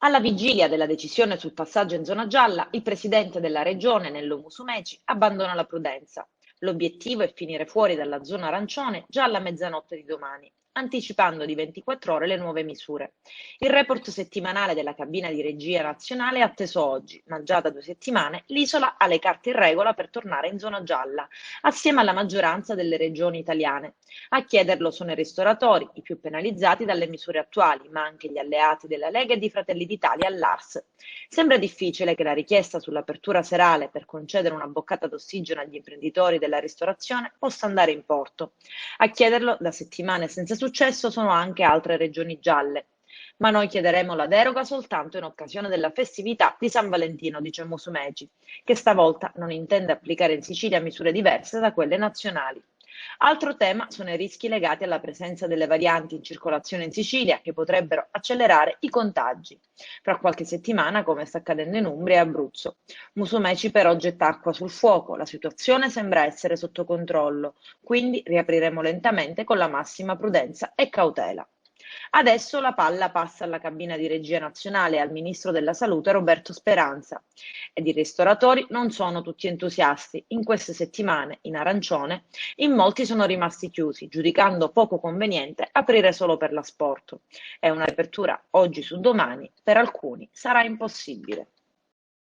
Alla vigilia della decisione sul passaggio in zona gialla, il presidente della regione, Nello Musumeci, abbandona la prudenza. L'obiettivo è finire fuori dalla zona arancione già alla mezzanotte di domani, anticipando di 24 ore le nuove misure. Il report settimanale della cabina di regia nazionale è atteso oggi, ma già da 2 settimane l'isola ha le carte in regola per tornare in zona gialla, assieme alla maggioranza delle regioni italiane. A chiederlo sono i ristoratori, i più penalizzati dalle misure attuali, ma anche gli alleati della Lega e di Fratelli d'Italia all'ARS. Sembra difficile che la richiesta sull'apertura serale per concedere una boccata d'ossigeno agli imprenditori della ristorazione possa andare in porto. A chiederlo da settimane senza successo sono anche altre regioni gialle. Ma noi chiederemo la deroga soltanto in occasione della festività di San Valentino, dice Musumeci, che stavolta non intende applicare in Sicilia misure diverse da quelle nazionali. Altro tema sono i rischi legati alla presenza delle varianti in circolazione in Sicilia che potrebbero accelerare i contagi. Fra qualche settimana, come sta accadendo in Umbria e Abruzzo. Musumeci però getta acqua sul fuoco, la situazione sembra essere sotto controllo, quindi riapriremo lentamente con la massima prudenza e cautela. Adesso la palla passa alla cabina di regia nazionale e al ministro della Salute Roberto Speranza. Ed i ristoratori non sono tutti entusiasti. In queste settimane, in arancione, in molti sono rimasti chiusi, giudicando poco conveniente aprire solo per l'asporto. È una riapertura oggi su domani, per alcuni sarà impossibile.